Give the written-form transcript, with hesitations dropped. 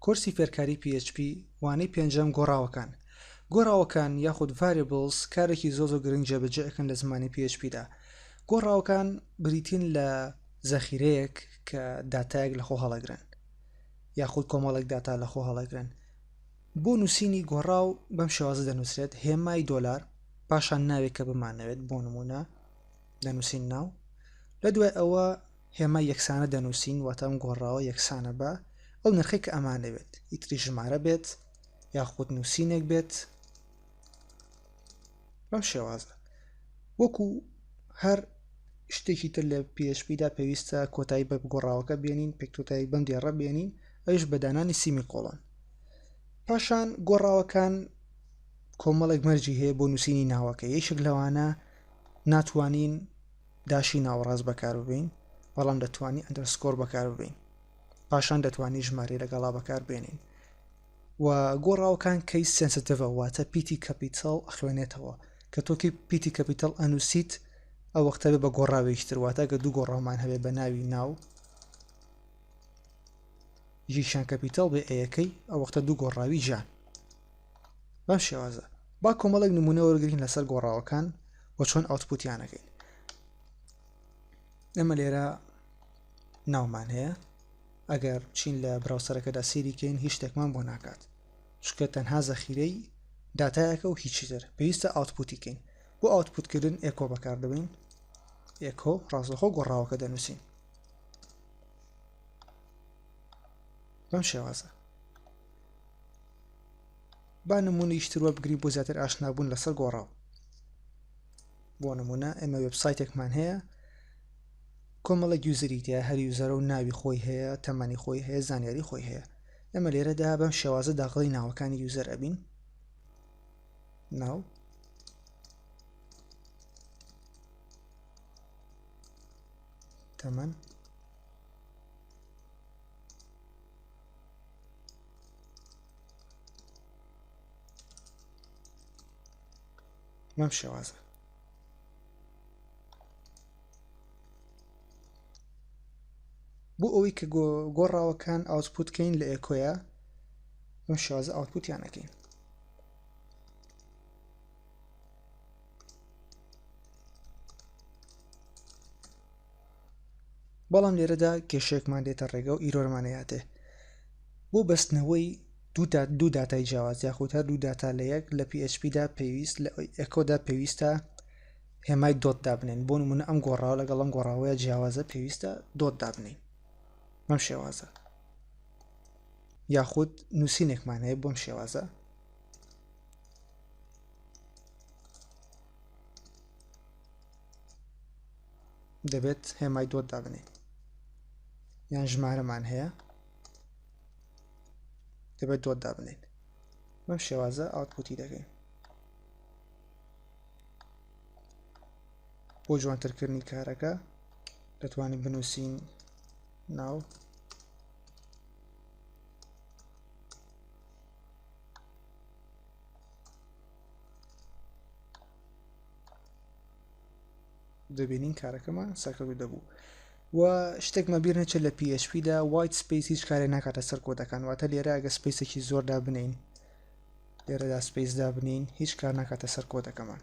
کۆرسی فێرکاری PHP وانەی پێنجەم گۆڕاوەکان یاخود variables کارێکی زۆ گرنگ جێبەجێ ئەکەن لە زمانی PHP دا. گۆڕاوەکان بریتین لە زەخیرەیەک کە داتایەک لەخۆ هەڵەگرن یاخود کۆمەڵێک داتا لەخۆ هەڵەگرن. بۆ نووسینی گۆڕاو بەم شێوازە دەنووسرێت هێمای $، پاشان ناوێک کە بمانەوێت بۆ نمونە دەنووسین ناو، لە دوای ئەوە هێمای یەکسانە دەنووسین واتە ئەم گۆڕاوە یەکسانە بە ئەو نرخی کە ئەمانەوێت، ئیتری ژمارە بێت یاخود نووسینێک بێت. بەم شێوازە وەکو هەر شتێکی تر لە PHP دا پێویستە کۆتایی بە گۆڕاوەکە بێنین، پێکتۆتایی بەم دیێڕە بێنین، ئەوش بەدانانی سیمیکۆڵۆن. پاشان گۆڕاوەکان کۆمەڵێک مەرجی هەیە بۆ نووسینی ناوەکە. یەکێک لەوانە ناتوانین داشی ناوەڕاست بەکارببین، بەڵام دەتوانین ئەندەرسکۆر بەکارببین. پاشان دەتوانین ژمارە لەگەڵا بەکار بێنین. و گۆڕاوەکان کەی سنسیتیڤە واتە پیتی کەپیتەڵ ئەخوێنێتەوە کە تۆکی پیتی کەپیتەڵ ئەنووسیت ئەو وەختە بێ بە گۆڕاوێکتر، واتە کە دوو گۆڕاومان هەبێ بە ناوی ناو ژیشان کەپیتەڵ بێ ئەیەکەی ئەو وەختە دوو گۆڕاوی ژان. بەم شێوازە با کۆمەڵێک نمونە وەرگرین لەسەر گۆڕاوەکان و چۆن ئاوتپوتیانەکەین. ئەمە لێرە ناومان هەیە، ئەگەر چین لە براوسەرەکەدا سیریکەین هیچ شتێکمان بۆ ناکات، چکە تەنها زەخیرەی داتایەکە و هیچی تر. پێویستە ئاوتپوتیکەین. بۆ ئاوتپوتکردن ئێکۆ بەکاردەبین، ئێکۆ ڕاستەخۆ گۆڕاوەکە دەنووسین. بەم شێوازە با نمونەی شتروە بگرین بۆ زیاتر ئاشنابوون لەسەر گۆڕاو. بۆ نمونە ئێمە وێبسایتێکمان هەیە، کۆمەڵێک یوزەری تێیە، هەر یوزەرە و ناوی خۆی هەیە، تەمەنی خۆی هەیە، زانیاری خۆی هەیە. ئەمە لێرەدا بەم شێوازە داخڵی ناوەکانی یوزەر ئەبین، ناو، تەمەن، بەم شێوازە. بۆ ئەوەی کە گۆڕاوەکان ئاوتپوتکەین لە ئێکۆیە بەم شێوازە ئاوتپوتیانەکەین. بەڵام لێرەدا کێشەیەکمان دێتە ڕێگە و ئیرۆرمانەیاتێ. بۆ بەستنەوەی دوو داتای جیاواز یاخود هەر دوو داتا لە یەک لە PHP دا پێویست لە ئێکۆدا پێویستە هێمای دۆت دابنێن. بۆ نمونە ئەم گۆڕاوە لەگەڵ ئەم گۆڕاوەیە جیاوازە پێویستە دۆت دابنین. بەم شێوازە یاخود نووسینێکمان هەیە بۆم شێوازە دەبێت هێمای دۆت دابنین، یان ژمارەمان هەیە دەبێت دۆت دابنین. بەم شێوازە ئاوتپوتی دەکەین. بۆ جوانترکردنی کارەکە دەتوانین بنووسین ناو، دەبینین کارەکەمان سەرکەوتوو دەبوو. و شتێکمە بیر نەچێت لە PHP دا white space هیچ کارێک ناکاتە سەر کۆدەکان، واتە لێرە ئەگە سپیسێکی زۆر دابنین، لێرەدا سپیس دابنین، هیچ کار ناکاتە سەر کۆدەکەمان.